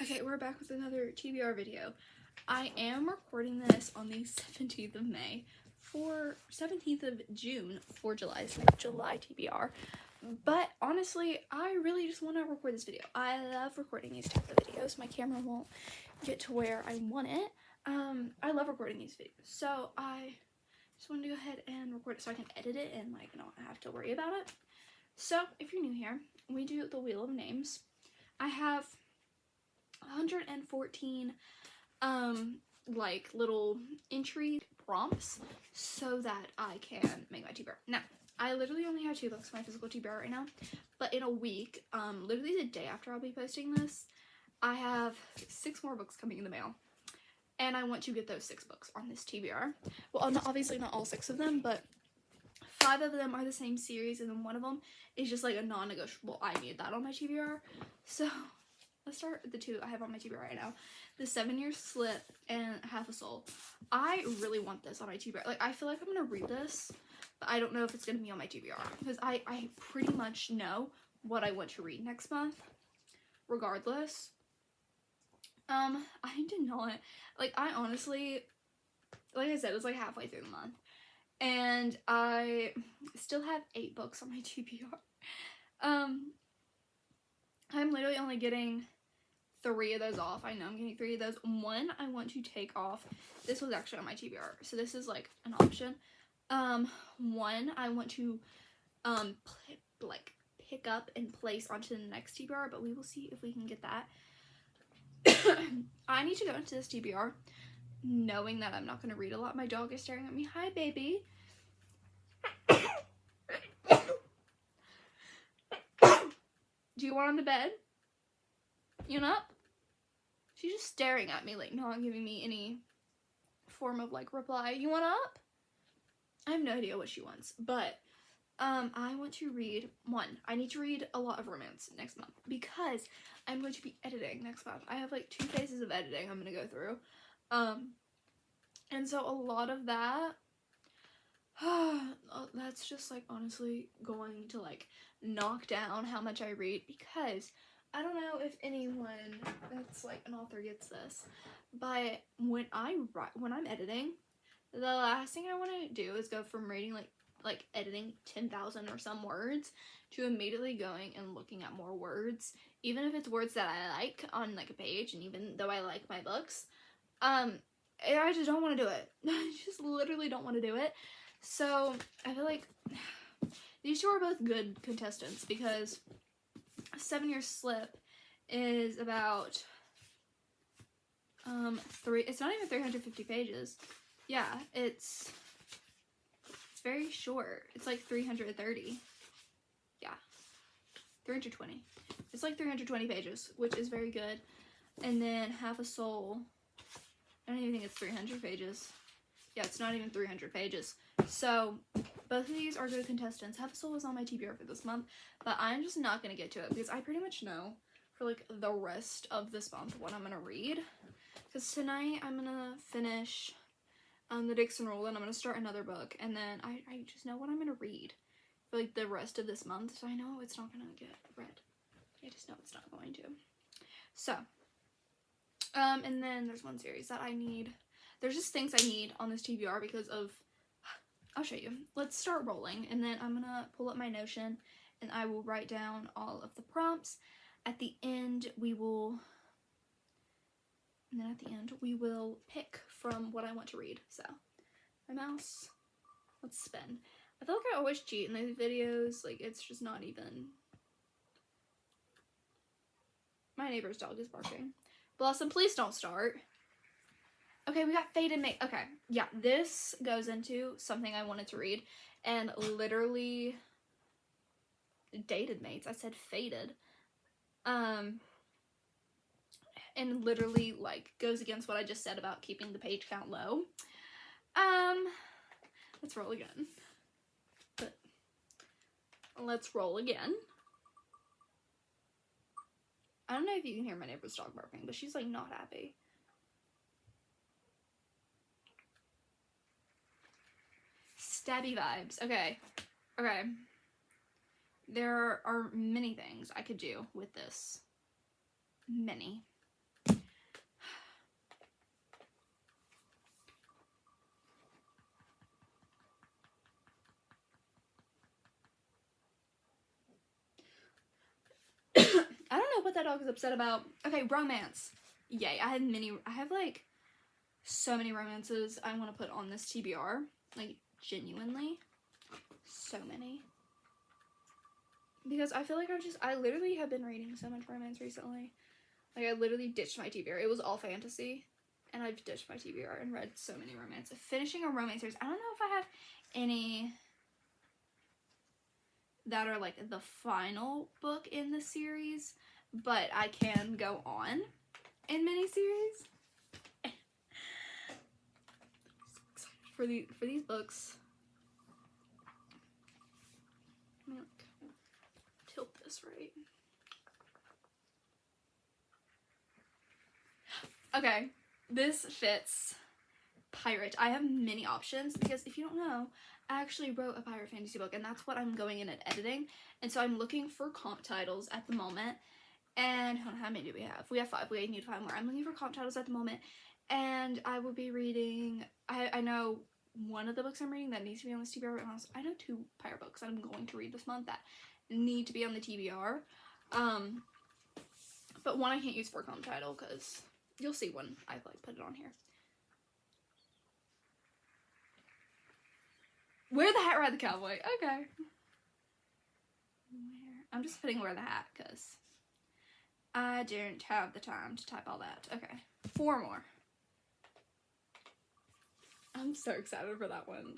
Okay, we're back with another TBR video. I am recording this on the 17th of May for 17th of June for July TBR. But honestly, I really just want to record this video. I love recording these type of videos. My camera won't get to where I want it. I love recording these videos. So I just wanted to go ahead and record it so I can edit it and like not have to worry about it. So if you're new here, we do the Wheel of Names. I have 114 like little entry prompts so that I can make my TBR. Now, I literally only have 2 books for my physical TBR right now, but in a week, literally the day after I'll be posting this, I have 6 more books coming in the mail. And I want to get those 6 books on this TBR. Well, obviously not all 6 of them, but 5 of them are the same series, and then one of them is just like a non-negotiable. I need that on my TBR. So let's start with the 2 I have on my TBR right now. The 7 Year Slip and Half a Soul. I really want this on my TBR. Like, I feel like I'm going to read this, but I don't know if it's going to be on my TBR. Because I pretty much know what I want to read next month, regardless. I did not, like, I honestly, like I said, it was like halfway through the month. And I still have 8 books on my TBR. I'm literally only getting 3 of those off. I know I'm getting 3 of those. One I want to take off. This was actually on my TBR, so this is like an option. One I want to pick up and place onto the next TBR, but we will see if we can get that. I need to go into this TBR knowing that I'm not going to read a lot. My dog is staring at me. Hi, baby. Do you want on the bed? You want up? She's just staring at me, like, not giving me any form of, like, reply. You want up? I have no idea what she wants, but, I want to read, I need to read a lot of romance next month, because I'm going to be editing next month. I have, like, 2 phases of editing I'm going to go through, and so a lot of that, that's just, like, honestly going to, like, knock down how much I read, because I don't know if anyone that's like an author gets this, but when I'm editing, the last thing I want to do is go from reading like editing 10,000 or some words to immediately going and looking at more words, even if it's words that I like on like a page, and even though I like my books, I just don't want to do it. I just literally don't want to do it. So I feel like these 2 are both good contestants, because 7 Year Slip is about it's not even 350 pages. Yeah, it's very short. It's like 330. Yeah. 320. It's like 320 pages, which is very good. And then Half a Soul, I don't even think it's 300 pages. Yeah, it's not even 300 pages. So both of these are good contestants. Half a Soul is on my TBR for this month, but I'm just not going to get to it because I pretty much know for like the rest of this month what I'm going to read. Because tonight I'm going to finish the Dixon Rule, and I'm going to start another book, and then I just know what I'm going to read for like the rest of this month, so I know it's not going to get read. I just know it's not going to. So, and then there's one series that I need. There's just things I need on this TBR because of, I'll show you. Let's start rolling, and then I'm going to pull up my Notion, and I will write down all of the prompts. At the end, we will pick from what I want to read. So, my mouse, let's spin. I feel like I always cheat in these videos. Like, it's just not even. My neighbor's dog is barking. Blossom, please don't start. Okay, we got Fated Mates. Okay, yeah, this goes into something I wanted to read, and literally dated mates. I said fated. And literally, like, goes against what I just said about keeping the page count low. Let's roll again. Let's roll again. I don't know if you can hear my neighbor's dog barking, but she's, like, not happy. Stabby vibes. Okay. There are many things I could do with this. Many. that dog is upset about. Okay, romance. Yay, I have like so many romances I want to put on this TBR. Like, genuinely. So many. Because I feel like I literally have been reading so much romance recently. Like, I literally ditched my TBR. It was all fantasy. And I've ditched my TBR and read so many romance. Finishing a romance series. I don't know if I have any that are like the final book in the series, but I can go on in miniseries. For these books. Let me like tilt this right. Okay, this fits pirate. I have many options because if you don't know, I actually wrote a pirate fantasy book, and that's what I'm going in and editing. And so I'm looking for comp titles at the moment. And hold on, how many do we have? We have 5. We need 5 more. I'm looking for comp titles at the moment. And I will be reading, I know one of the books I'm reading that needs to be on this TBR. I know 2 pirate books that I'm going to read this month that need to be on the TBR. But one I can't use for comp title because you'll see when I like put it on here. Wear the Hat, Ride the Cowboy. Okay. I'm just putting Wear the Hat because I didn't have the time to type all that. Okay. 4 more. I'm so excited for that one.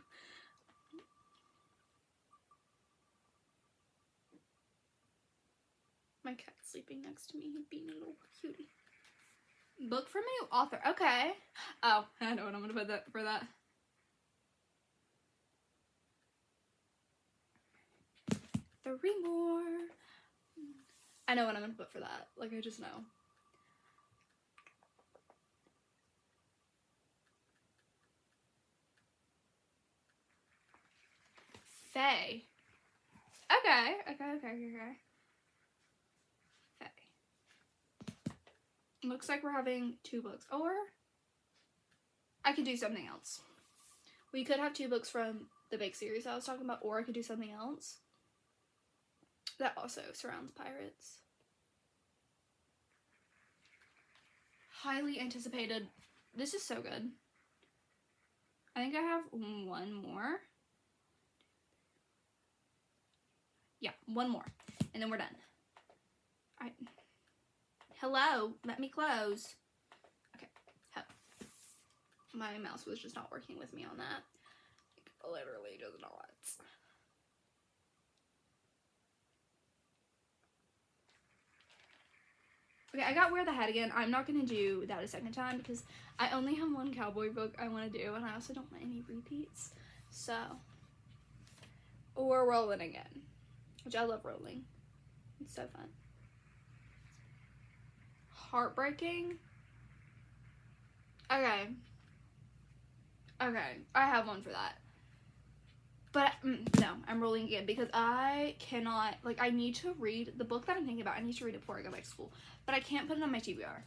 My cat's sleeping next to me. He's being a little cutie. Book from a new author. Okay. Oh, I know what I'm gonna put that for that. Three more. I know what I'm gonna put for that. Like, I just know. Faye. Okay. Faye. Looks like we're having 2 books. Or I could do something else. We could have 2 books from the big series I was talking about, or I could do something else that also surrounds pirates. Highly anticipated. This is so good. I think I have 1 more. Yeah, 1 more. And then we're done. Alright. Hello, let me close. Okay. My mouse was just not working with me on that. Like, literally does not. Okay, I got Wear the Hat again. I'm not going to do that a second time because I only have 1 cowboy book I want to do, and I also don't want any repeats. So, or Rolling again, which I love rolling. It's so fun. Heartbreaking. Okay, I have one for that. But no, I'm rolling again because I cannot, like, I need to read the book that I'm thinking about. I need to read it before I go back to school. But I can't put it on my TBR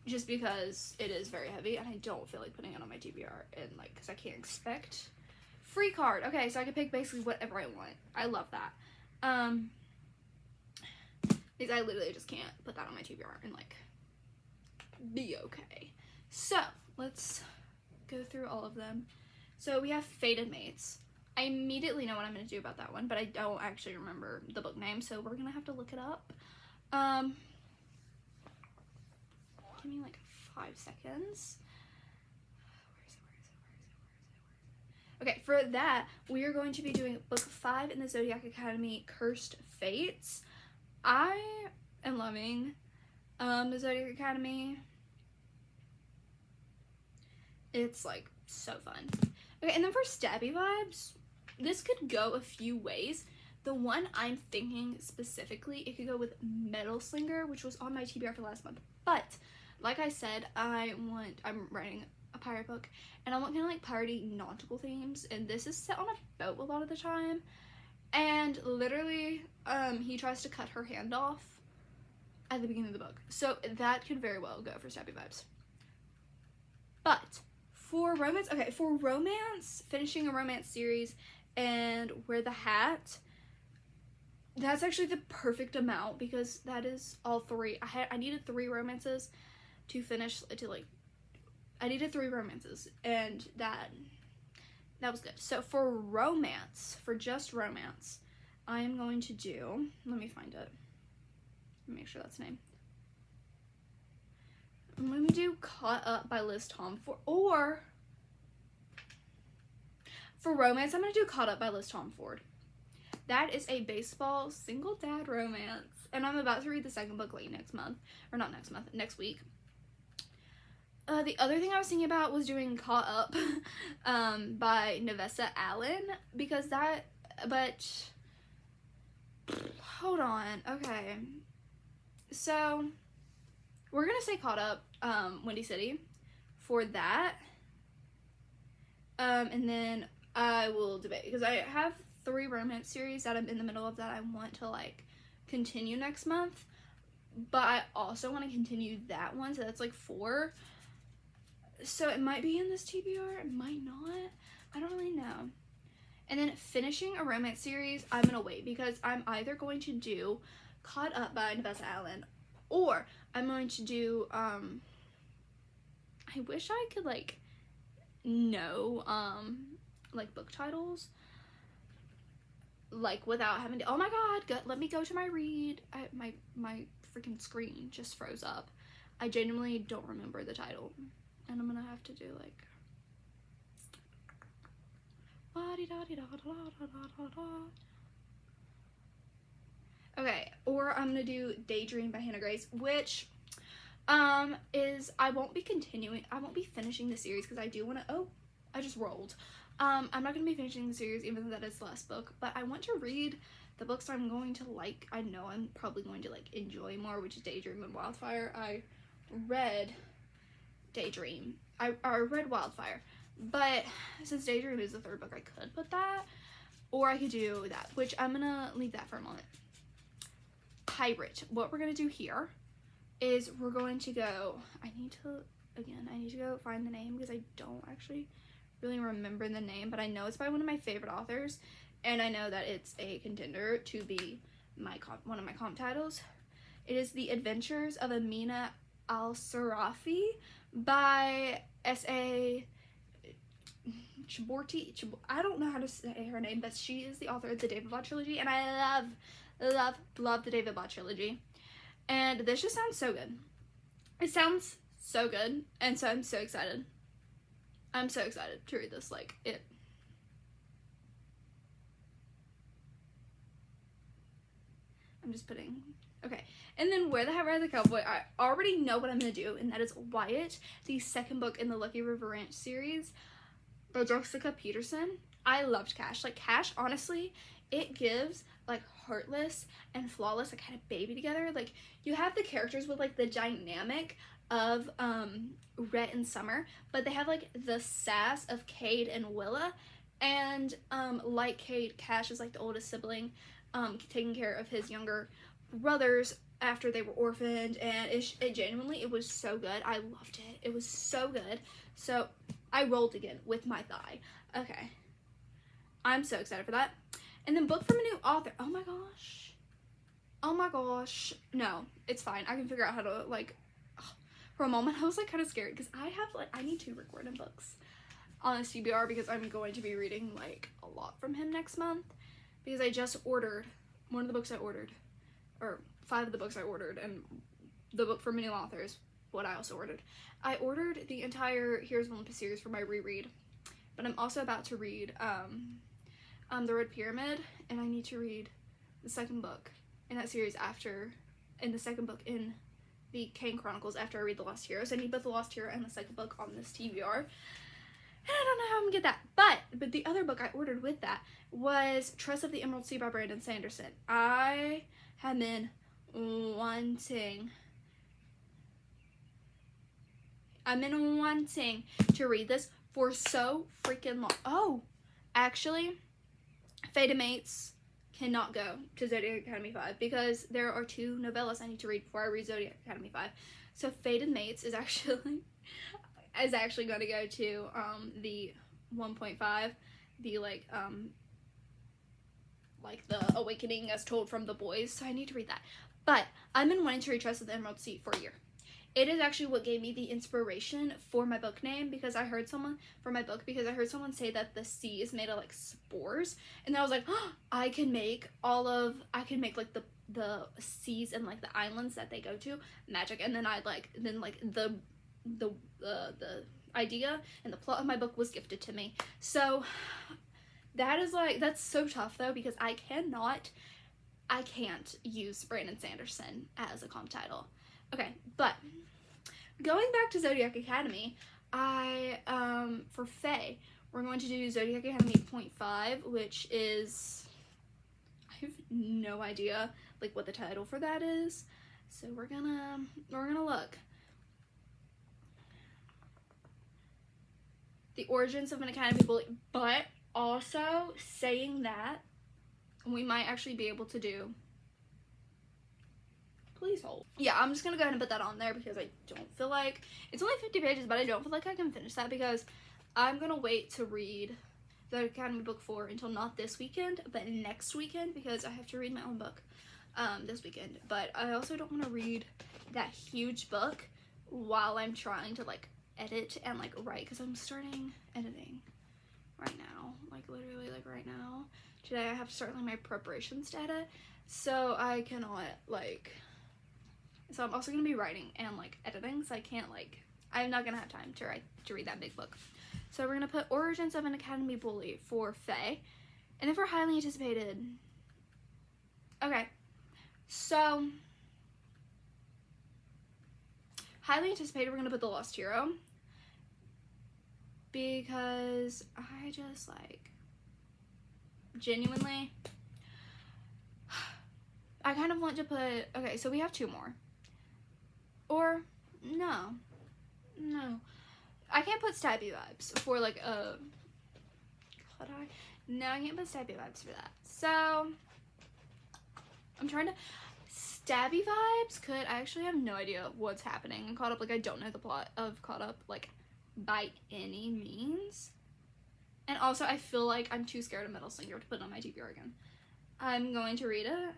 just because it is very heavy and I don't feel like putting it on my TBR, and like, because I can't expect free card. Okay, so I can pick basically whatever I want. I love that. Because I literally just can't put that on my TBR and like be okay. So let's go through all of them. So we have Fated Mates. I immediately know what I'm going to do about that one, but I don't actually remember the book name, so we're going to have to look it up. Give me like 5 seconds. Where is it? Okay, for that, we are going to be doing book 5 in the Zodiac Academy, Cursed Fates. I am loving the Zodiac Academy. It's like so fun. Okay, and then for Stabby Vibes, this could go a few ways. The one I'm thinking specifically, it could go with Metal Slinger, which was on my TBR for last month. But like I said, I'm writing a pirate book, and I want kind of like piratey nautical themes. And this is set on a boat a lot of the time, and literally, he tries to cut her hand off at the beginning of the book. So that could very well go for Stabby Vibes. But for romance, okay, for romance, finishing a romance series and Wear the Hat, that's actually the perfect amount because that is all 3. I needed 3 romances to finish, I needed 3 romances, and that was good. So for romance, for just romance, I am going to do, let me find it. Let me make sure that's the name. I'm going to do Caught Up by Liz Tomforde, or for romance, I'm going to do Caught Up by Liz Tomforde. That is a baseball single dad romance, and I'm about to read the second book like next month, or not next month, next week. The other thing I was thinking about was doing Caught Up by Nevessa Allen, because but hold on, okay. So, we're gonna say Caught Up, Windy City, for that. And then I will debate, because I have 3 romance series that I'm in the middle of that I want to, like, continue next month. But I also want to continue that one, so that's, like, 4. So it might be in this TBR, it might not. I don't really know. And then finishing a romance series, I'm gonna wait, because I'm either going to do Caught Up by Nevessa Allen, or I'm going to do, I wish I could, like, know, like, book titles, like, without having to, oh my god, let me go to my read. My freaking screen just froze up. I genuinely don't remember the title, and I'm gonna have to do, like, okay, or I'm gonna do Daydream by Hannah Grace, which is, I won't be finishing the series, because I do want to, oh, I just rolled. I'm not going to be finishing the series, even though that is the last book, but I want to read the books I'm going to, like, I know I'm probably going to, like, enjoy more, which is Daydream and Wildfire. I read Daydream. I read Wildfire, but since Daydream is the 3rd book, I could put that, or I could do that, which I'm going to leave that for a moment. Pirate. What we're going to do here is we're going to go, I need to go find the name, because I don't actually really remember the name, but I know it's by one of my favorite authors, and I know that it's a contender to be one of my comp titles. It is The Adventures of Amina Al-Sarafi by S.A. Chaborty. I don't know how to say her name, but she is the author of the David Bott trilogy, and I love the David Bott trilogy. And this just sounds so good. It sounds so good, and so I'm so excited. I'm so excited to read this, like, it. I'm just putting, okay. And then Where the Hat Rides the Cowboy, I already know what I'm going to do, and that is Wyatt, the 2nd book in the Lucky River Ranch series by Jessica Peterson. I loved Cash. Like, Cash, honestly, it gives, like, Heartless and Flawless a kind of baby together. Like, you have the characters with, like, the dynamic of Rhett and Summer, but they have, like, the sass of Cade and Willa, and like Cade, Cash is, like, the oldest sibling, taking care of his younger brothers after they were orphaned, and it genuinely, it was so good. I loved it. It was so good. So I rolled again with my thigh. Okay, I'm so excited for that. And then book from a new author. Oh my gosh. No, it's fine. I can figure out how to, like, for a moment I was, like, kind of scared, because I need to record in books on this TBR, because I'm going to be reading, like, a lot from him next month, because I just ordered one of the books I ordered, or 5 of the books I ordered, and the book from a new author is what I also ordered. I ordered the entire Heroes of Olympus series for my reread, but I'm also about to read The Red Pyramid, and I need to read the 2nd book in that series in the 2nd book in the Kane Chronicles after I read The Lost Hero. So I need both The Lost Hero and the 2nd book on this TBR. And I don't know how I'm gonna get that. But the other book I ordered with that was Trust of the Emerald Sea by Brandon Sanderson. I have been wanting to read this for so freaking long. Oh, actually, Fated Mates cannot go to Zodiac Academy 5, because there are 2 novellas I need to read before I read Zodiac Academy 5. So Fated Mates is actually going to go to the 1.5, the, like, like the Awakening as Told from the Boys, so I need to read that. But I've been wanting to read Trust of the Emerald Sea for a year. It is actually what gave me the inspiration for my book name, because I heard someone say that the sea is made of like spores, and then I was like, oh, I can make like the seas and like the islands that they go to magic. And then the idea and the plot of my book was gifted to me. So that's so tough though, because I can't use Brandon Sanderson as a comp title. Okay, but going back to Zodiac Academy, for Faye, we're going to do Zodiac Academy 0.5, which is, I have no idea like what the title for that is. So we're gonna look. The Origins of an Academy Bully, but also saying that we might actually be able to do, please hold. Yeah, I'm just gonna go ahead and put that on there because I don't feel like, it's only 50 pages, but I don't feel like I can finish that because I'm gonna wait to read the Academy Book 4 until not this weekend, but next weekend, because I have to read my own book this weekend. But I also don't want to read that huge book while I'm trying to like edit and like write, because I'm starting editing right now, like literally like right now. Today I have to start like my preparations to edit, so I cannot like, so I'm also gonna be writing and like editing, so I can't like, I'm not gonna have time to read that big book. So we're gonna put Origins of an Academy Bully for Faye, and then for highly anticipated, okay, so highly anticipated, we're gonna put The Lost Hero, because I just like, genuinely, I kind of want to put, okay, so we have 2 more, or no, I can't put Stabby Vibes for like a, no, I can't put Stabby Vibes for that, so I'm trying to, Stabby Vibes could, I actually have no idea what's happening in Caught Up, like I don't know the plot of Caught Up, like by any means, and also I feel like I'm too scared of Metal Slinger to put on my TBR again. I'm going to read it.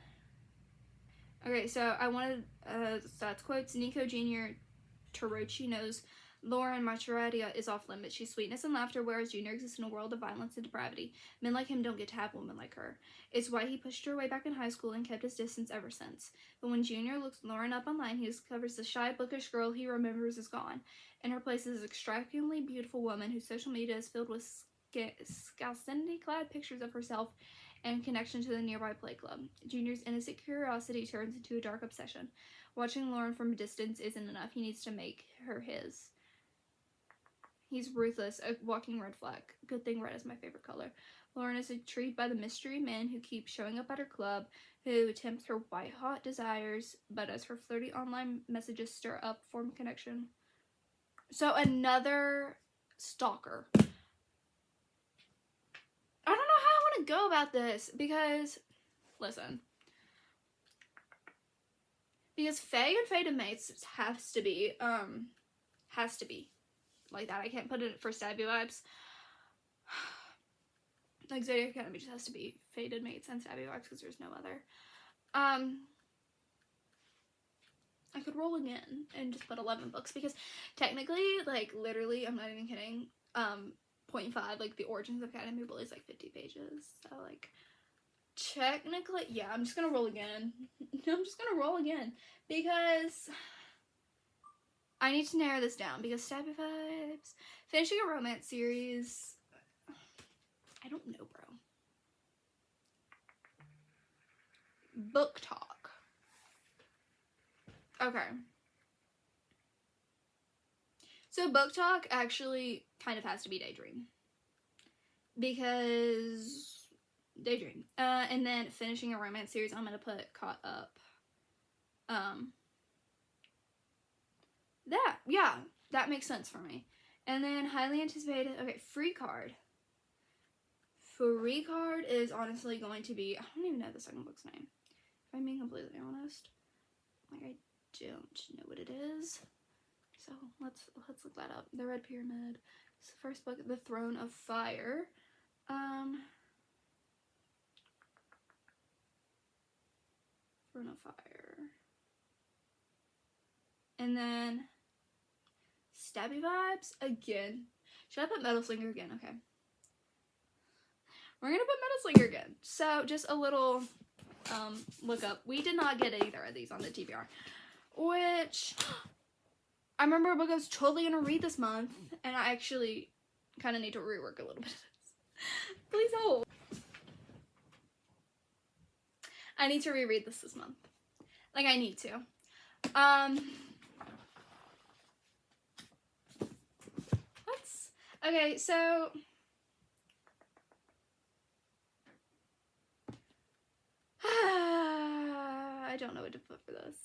Okay, so I wanted stats quotes. Nico Jr. Torochi knows Lauren Macharia is off limits. She's sweetness and laughter, whereas Junior exists in a world of violence and depravity. Men like him don't get to have women like her. It's why he pushed her way back in high school and kept his distance ever since. But when Junior looks Lauren up online, he discovers the shy, bookish girl he remembers is gone. In her place is an extravagantly beautiful woman whose social media is filled with scalcindi-clad pictures of herself and connection to the nearby play club. Junior's innocent curiosity turns into a dark obsession. Watching Lauren from a distance isn't enough. He needs to make her his. He's ruthless, a walking red flag. Good thing red is my favorite color. Lauren is intrigued by the mystery man who keeps showing up at her club, who tempts her white-hot desires, but as her flirty online messages stir up, form connection. So another stalker. I don't know how I want to go about this, because, listen. Because Faye and Fated Mates has to be like that. I can't put it for Stabby Vibes. Like Zodiac Academy just has to be Fated Mates and Stabby Vibes, because there's no other. I could roll again and just put 11 books, because technically, like literally, I'm not even kidding, 0.5, like the Origins of Academy Bully is like 50 pages, so like technically, yeah, I'm just gonna roll again. Because I need to narrow this down, because Stabby Vibes, finishing a romance series, I don't know, bro. Book talk. Okay. So book talk actually kind of has to be Daydream. Because Daydream. And then finishing a romance series, I'm gonna put Caught Up. That makes sense for me. And then highly anticipated, okay, Free Card. Free Card is honestly going to be, I don't even know the second book's name, if I'm being completely honest. Like, I don't know what it is. So let's look that up. The Red Pyramid. It's the first book, The Throne of Fire. Throne of Fire. And then Stabby Vibes again. Should I put Metal Slinger again? Okay. We're gonna put Metal Slinger again. So just a little look up. We did not get either of these on the TBR. Which I remember a book I was totally gonna read this month, and I actually kind of need to rework a little bit of this. Please hold. I need to reread this month. Like, I need to. Okay, so I don't know what to put for this.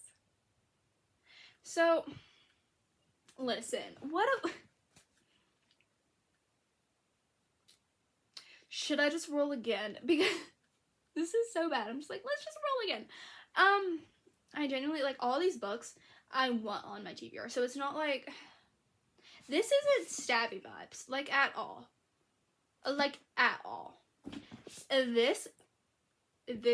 So, listen, should I just roll again? Because this is so bad. I'm just like, let's just roll again. I genuinely, like, all these books I want on my TBR. So it's not like, this isn't Stabby Vibes, like, at all. Like, at all. This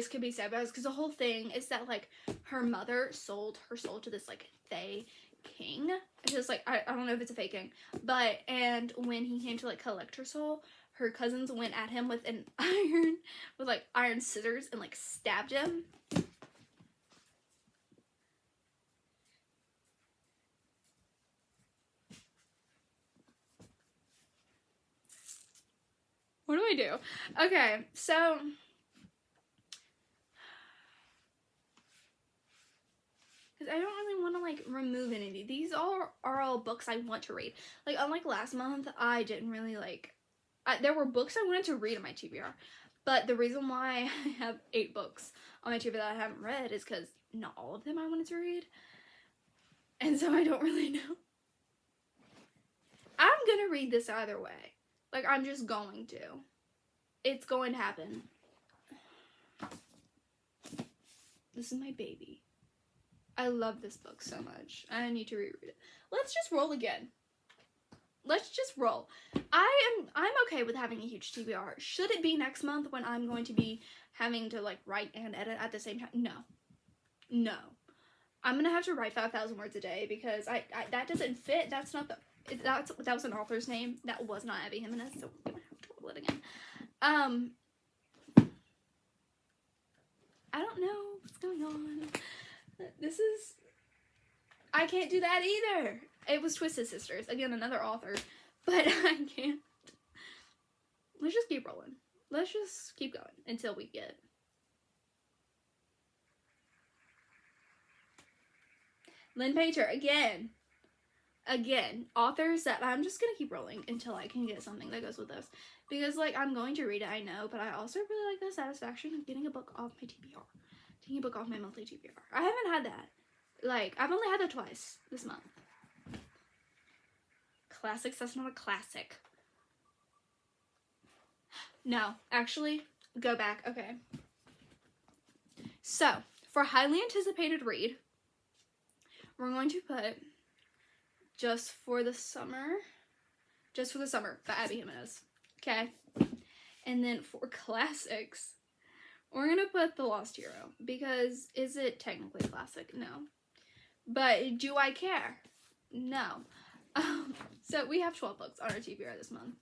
could be Stabby Vibes, because the whole thing is that, like, her mother sold her soul to this, like, Fae king. It's just, like, I don't know if it's a fake king, but, and when he came to, like, collect her soul, her cousins went at him with iron scissors and, like, stabbed him. What do I do? Okay, so because I don't really want to, like, remove any. These are all books I want to read. Like, unlike last month, I didn't really, like, there were books I wanted to read on my TBR, but the reason why I have 8 books on my TBR that I haven't read is because not all of them I wanted to read, and so I don't really know. I'm gonna read this either way. Like, I'm just going to. It's going to happen. This is my baby. I love this book so much. I need to reread it. Let's just roll again. Let's just roll. I'm okay with having a huge TBR. Should it be next month when I'm going to be having to, like, write and edit at the same time? No. No. I'm gonna have to write 5,000 words a day because I that doesn't fit. That's not the that was an author's name. That was not Abby Jimenez, so we're gonna have to roll it again. I don't know what's going on. This is, I can't do that either. It was Twisted Sisters, again, another author, but I can't. Let's just keep rolling. Let's just keep going until we get. Lynn Painter, again, authors that I'm just gonna keep rolling until I can get something that goes with this. Because, like, I'm going to read it, I know, but I also really like the satisfaction of getting a book off my TBR. Taking a book off my monthly TBR. I haven't had that. Like, I've only had that twice this month. Classics, that's not a classic. No, actually, go back. Okay. So, for highly anticipated read, we're going to put Just for the Summer by Abby Jimenez. Okay. And then for classics, we're gonna put The Lost Hero, because is it technically a classic? No. But do I care? No. So we have 12 books on our TBR this month.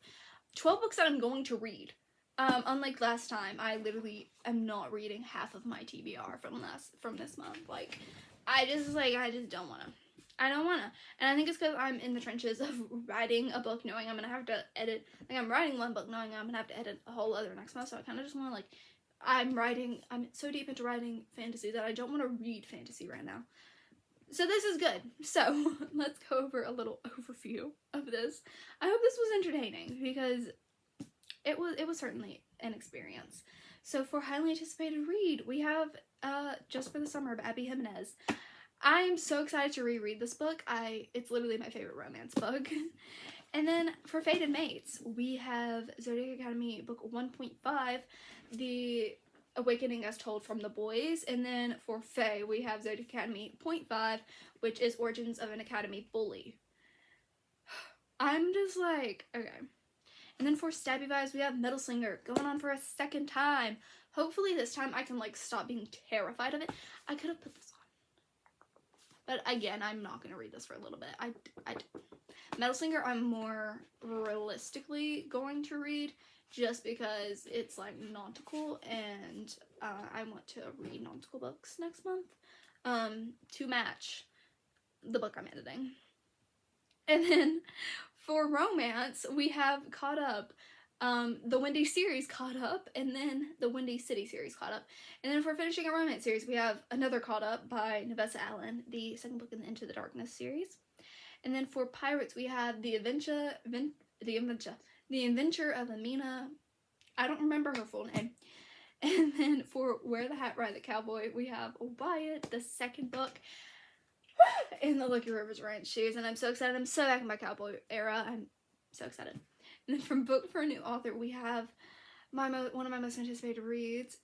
12 books that I'm going to read. Unlike last time, I literally am not reading half of my TBR from this month. Like, I just don't wanna. I don't wanna. And I think it's because I'm in the trenches of writing a book knowing I'm gonna have to edit. Like, I'm writing one book knowing I'm gonna have to edit a whole other next month, so I kind of just want to, like, I'm so deep into writing fantasy that I don't want to read fantasy right now. So this is good. So let's go over a little overview of this. I hope this was entertaining, because it was certainly an experience. So for highly anticipated read, we have Just for the Summer by Abby Jimenez. I'm so excited to reread this book. It's literally my favorite romance book. And then for Fated Mates, we have Zodiac Academy book 1.5, The Awakening as Told from the Boys. And then for Fae, we have Zodiac Academy 0.5, which is Origins of an Academy Bully. I'm just like, okay. And then for Stabby Vibes, we have Metal Slinger going on for a second time. Hopefully this time I can, like, stop being terrified of it. I could have put this on. But again, I'm not going to read this for a little bit. Metal Slinger, I'm more realistically going to read just because it's, like, nautical, and I want to read nautical books next month to match the book I'm editing. And then for romance, we have caught up the Windy series caught up, and then the Windy City series caught up. And then for finishing a romance series, we have another caught up by Nevessa Allen, the second book in the Into the Darkness series. And then for pirates, we have The Adventure of Amina. I don't remember her full name. And then for Wear the Hat, Ride the Cowboy, we have Wyatt, the second book in the Lucky Rivers Ranch series. And I'm so excited. I'm so back in my cowboy era. I'm so excited. And then from Book for a New Author, we have one of my most anticipated reads,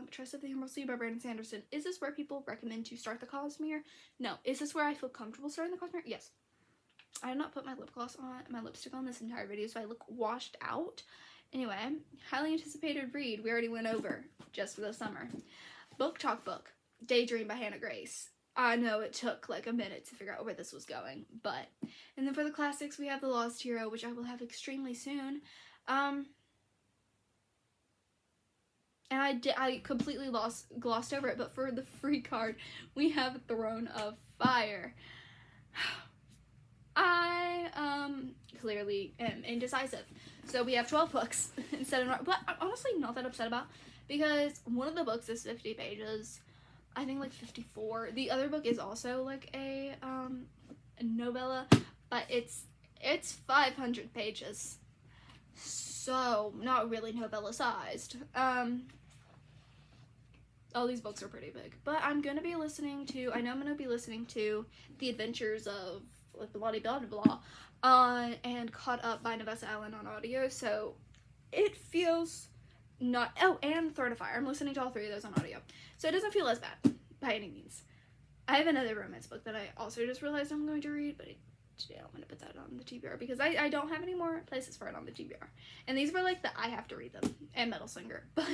Trust of the Emerald Sea by Brandon Sanderson. Is this where people recommend to start the Cosmere? No. Is this where I feel comfortable starting the Cosmere? Yes. I did not put my lipstick on this entire video, so I look washed out. Anyway, highly anticipated read we already went over just for the summer. Book Talk Book, Daydream by Hannah Grace. I know it took like a minute to figure out where this was going, but... And then for the classics, we have The Lost Hero, which I will have extremely soon. And I completely glossed over it, but for the free card, we have Throne of Fire. I clearly am indecisive. So we have 12 books instead of... But I'm honestly not that upset about, because one of the books is 50 pages. I think like 54. The other book is also like a novella, but it's 500 pages. So not really novella sized. All these books are pretty big. But I'm gonna be listening to The Adventures of blah blah blah blah and Caught Up by Nevessa Allen on audio, so it feels not... Oh, and Throne of Fire. I'm listening to all three of those on audio, so it doesn't feel as bad by any means. I have another romance book that I also just realized I'm going to read, but today I'm going to put that on the TBR because I don't have any more places for it on the TBR, and these were like I have to read them, and Metal Slinger. But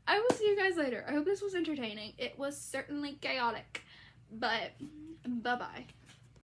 I will see you guys later. I hope this was entertaining. It was certainly chaotic, but bye bye.